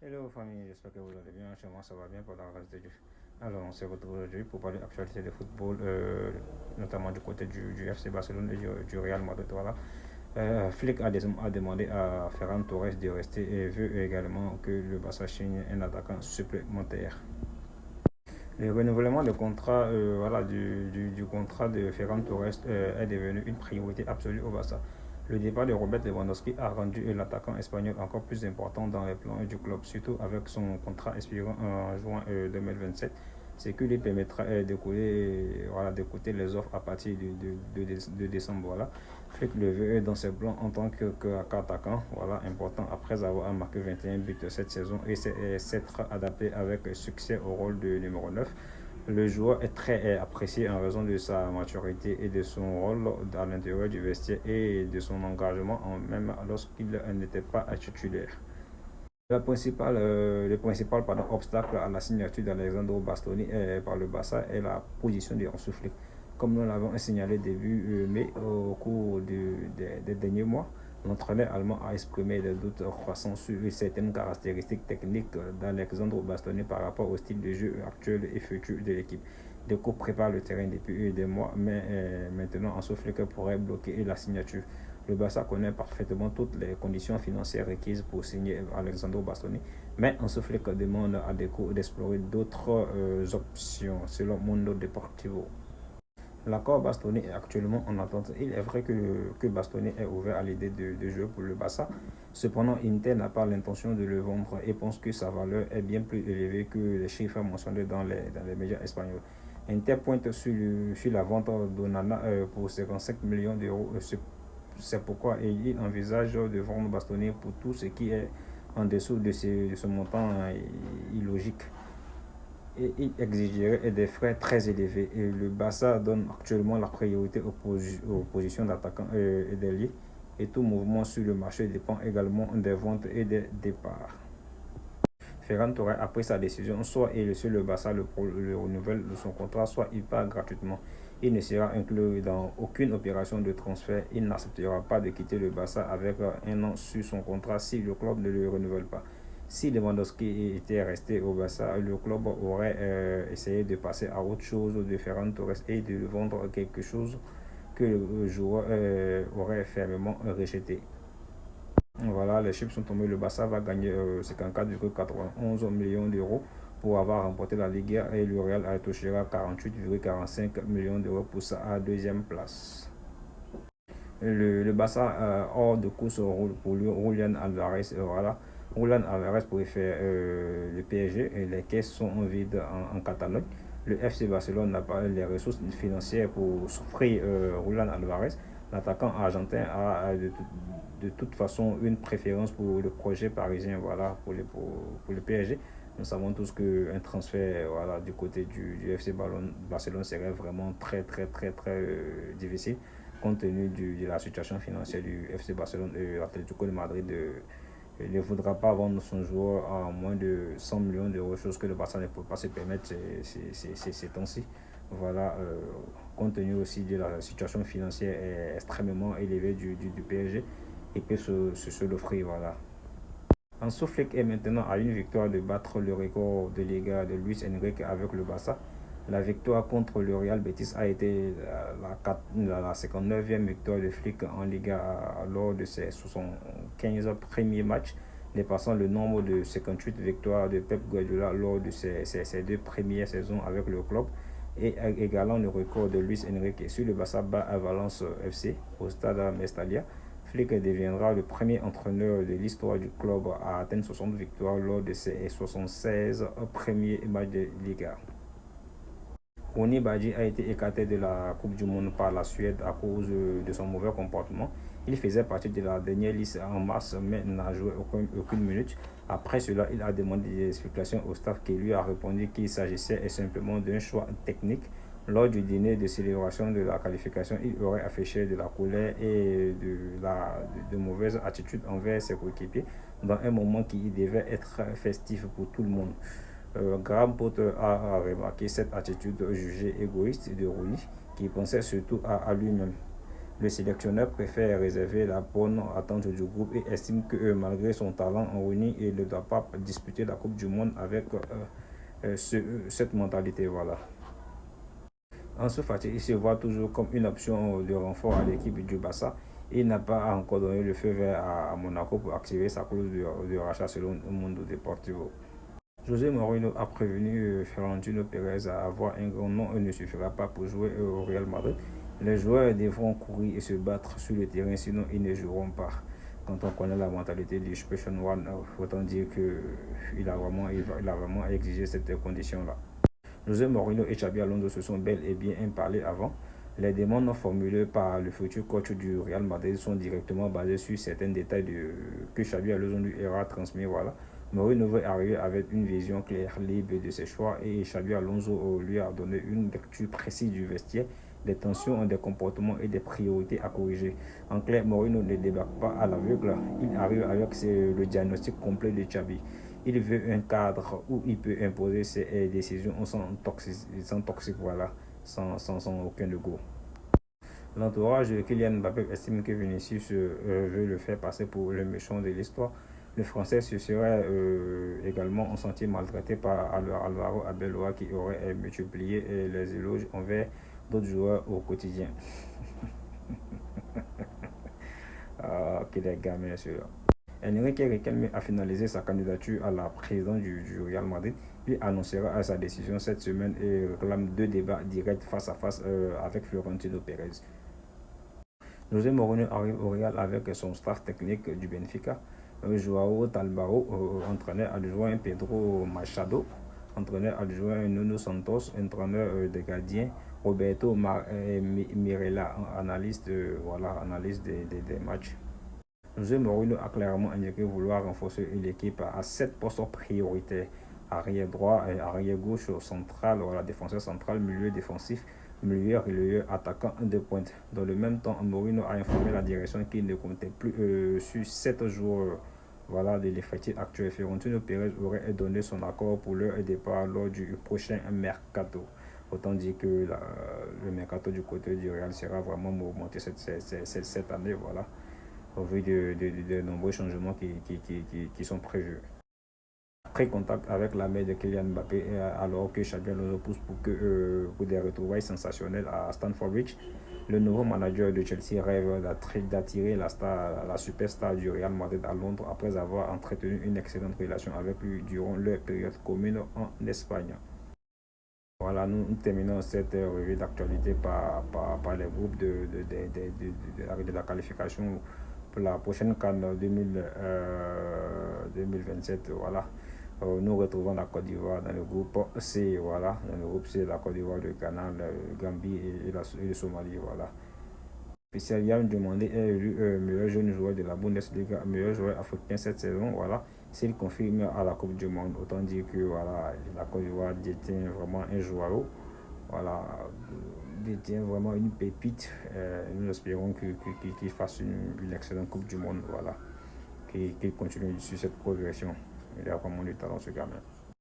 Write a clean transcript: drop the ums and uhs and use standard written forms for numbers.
Hello famille, j'espère que vous allez bien. Chez moi ça va bien pour la grâce de Dieu. Alors on se retrouve aujourd'hui pour parler actualité de football, notamment du côté du FC Barcelone et du Real Madrid. Voilà. Flick a demandé à Ferran Torres de rester et veut également que le Barça signe un attaquant supplémentaire. Le renouvellement de contrat, du contrat de Ferran Torres est devenu une priorité absolue au Barça. Le départ de Robert Lewandowski a rendu l'attaquant espagnol encore plus important dans les plans du club, surtout avec son contrat expirant en juin 2027, ce qui lui permettra d'écouter les offres à partir de décembre. Voilà. Flick le veut dans ses plans en tant qu'attaquant important après avoir marqué 21 buts cette saison et s'être adapté avec succès au rôle de numéro 9. Le joueur est très apprécié en raison de sa maturité et de son rôle à l'intérieur du vestiaire et de son engagement, même lorsqu'il n'était pas titulaire. Le principal obstacle à la signature d'Alexandro Bastoni par le Barça est la position de Hansi Flick. Comme nous l'avons signalé début mai, au cours des derniers mois, l'entraîneur allemand a exprimé des doutes croissants sur certaines caractéristiques techniques d'Alexandro Bastoni par rapport au style de jeu actuel et futur de l'équipe. Deco prépare le terrain depuis des mois, mais maintenant Hansi Flick pourrait bloquer la signature. Le Barça connaît parfaitement toutes les conditions financières requises pour signer Alexandro Bastoni, mais Hansi Flick demande à Deco d'explorer d'autres options, selon Mundo Deportivo. L'accord Bastoni est actuellement en attente. Il est vrai que Bastoni est ouvert à l'idée de jouer pour le Barça. Cependant, Inter n'a pas l'intention de le vendre et pense que sa valeur est bien plus élevée que les chiffres mentionnés dans les médias espagnols. Inter pointe sur la vente d'Onana pour 55 millions d'euros. C'est pourquoi il envisage de vendre Bastoni pour tout ce qui est en dessous de ce montant illogique. Et il exigerait des frais très élevés. Et le Barça donne actuellement la priorité aux positions d'attaquants et d'ailier. Et tout mouvement sur le marché dépend également des ventes et des départs. Ferran Torres a pris sa décision, soit il suit le Barça le renouvelle de son contrat, soit il part gratuitement. Il ne sera inclus dans aucune opération de transfert. Il n'acceptera pas de quitter le Barça avec un an sur son contrat si le club ne le renouvelle pas. Si Lewandowski était resté au Barça, le club aurait essayé de passer à autre chose de Ferran Torres et de vendre quelque chose que le joueur aurait fermement rejeté. Voilà, les chiffres sont tombés. Le Barça va gagner 54,91 millions d'euros pour avoir remporté la Ligue et le Real touchera 48,45 millions d'euros pour sa deuxième place. Le Barça hors de course pour Julian Alvarez. Voilà. Julian Alvarez pourrait faire le PSG et les caisses sont vides en Catalogne. Le FC Barcelone n'a pas les ressources financières pour s'offrir Julian Alvarez. L'attaquant argentin a de toute façon une préférence pour le projet parisien, voilà, pour le PSG. Nous savons tous qu'un transfert voilà, du côté du FC Barcelone serait vraiment très, très, très, très difficile compte tenu de la situation financière du FC Barcelone et l'Atlético de Madrid ne voudra pas vendre son joueur à moins de 100 millions d'euros, chose que le Barça ne peut pas se permettre ces temps-ci. Voilà, compte tenu aussi de la situation financière extrêmement élevée du PSG, il peut se l'offrir. Voilà. Hansi Flick est maintenant à une victoire de battre le record de Liga de Luis Enrique avec le Barça. La victoire contre le Real Betis a été la 59e victoire de Flick en Liga lors de ses 75 premiers matchs, dépassant le nombre de 58 victoires de Pep Guardiola lors de ses deux premières saisons avec le club et égalant le record de Luis Enrique sur le Barça bat à Valence FC au stade Mestalla. Flick deviendra le premier entraîneur de l'histoire du club à atteindre 60 victoires lors de ses 76 premiers matchs de Liga. Ronny Badji a été écarté de la Coupe du Monde par la Suède à cause de son mauvais comportement. Il faisait partie de la dernière liste en mars, mais n'a joué aucune minute. Après cela, il a demandé des explications au staff qui lui a répondu qu'il s'agissait simplement d'un choix technique. Lors du dîner de célébration de la qualification, il aurait affiché de la colère et de mauvaises attitudes envers ses coéquipiers dans un moment qui devait être festif pour tout le monde. Graham Potter a remarqué cette attitude jugée égoïste de Rooney, qui pensait surtout à lui-même. Le sélectionneur préfère réserver la bonne attente du groupe et estime que malgré son talent en running, il ne doit pas disputer la Coupe du Monde avec cette mentalité. Voilà. Ansu Fati, il se voit toujours comme une option de renfort à l'équipe du Barça. Il n'a pas encore donné le feu vert à Monaco pour activer sa clause de rachat selon le Mundo Deportivo. José Mourinho a prévenu Florentino Pérez à avoir un grand nom ne suffira pas pour jouer au Real Madrid. Les joueurs devront courir et se battre sur le terrain, sinon ils ne joueront pas. Quand on connaît la mentalité du Special One, autant dire qu'il a vraiment exigé cette condition-là. José Mourinho et Xabi Alonso se sont bel et bien parlé avant. Les demandes formulées par le futur coach du Real Madrid sont directement basées sur certains détails que Xabi Alonso lui aura transmis. Voilà. Mourinho veut arriver avec une vision claire, libre de ses choix et Xabi Alonso lui a donné une lecture précise du vestiaire, des tensions, des comportements et des priorités à corriger. En clair, Mourinho ne débarque pas à l'aveugle, il arrive avec le diagnostic complet de Xabi. Il veut un cadre où il peut imposer ses décisions sans toxique, voilà, sans aucun ego. L'entourage de Kylian Mbappé estime que Vinicius veut le faire passer pour le méchant de l'histoire. Le Français se serait également senti maltraité par Alvaro Arbeloa qui aurait multiplié les éloges envers d'autres joueurs au quotidien. Ah, quel est gamin celui-là. Enrique Riquelme a finalisé sa candidature à la présidence du Real Madrid. Il annoncera sa décision cette semaine et réclame 2 débats directs face à face avec Florentino Pérez. José Mourinho arrive au Real avec son staff technique du Benfica, Joao Talbaro, entraîneur adjoint Pedro Machado, entraîneur adjoint Nuno Santos, entraîneur des gardiens Roberto Mirella, analyste, analyste des matchs. José Mourinho a clairement indiqué vouloir renforcer l'équipe à 7 postes prioritaires: arrière droit, arrière gauche, central, défenseur central, milieu défensif, milieu relayeur, attaquant de pointe. Dans le même temps, Mourinho a informé la direction qu'il ne comptait plus sur 7 joueurs de l'effectif actuel. Florentino Pérez aurait donné son accord pour leur départ lors du prochain mercato. Autant dire que le mercato du côté du Real sera vraiment mouvementé cette année, voilà, au vu de nombreux changements qui sont prévus. Après contact avec la mère de Kylian Mbappé, alors que Xabi Alonso pousse pour des retrouvailles sensationnelles à Stamford Bridge, le nouveau manager de Chelsea rêve d'attirer la superstar du Real Madrid à Londres après avoir entretenu une excellente relation avec lui durant leur période commune en Espagne. Voilà, nous terminons cette revue d'actualité par les groupes de la qualification pour la prochaine CAN 2027. Voilà. Nous retrouvons la Côte d'Ivoire dans le groupe C. Voilà. Dans le groupe C, la Côte d'Ivoire, le Ghana, le Gambie et le Somalie. Voilà. Spécial Yann Demandé est élu meilleur jeune joueur de la Bundesliga, meilleur joueur africain cette saison. Voilà. S'il confirme à la Coupe du Monde, autant dire que voilà, la Côte d'Ivoire détient vraiment un joueur. Voilà, détient vraiment une pépite. Nous espérons qu'il fasse une excellente Coupe du Monde. Voilà, qu'il continue sur cette progression. Il a vraiment du talent, ce gamin.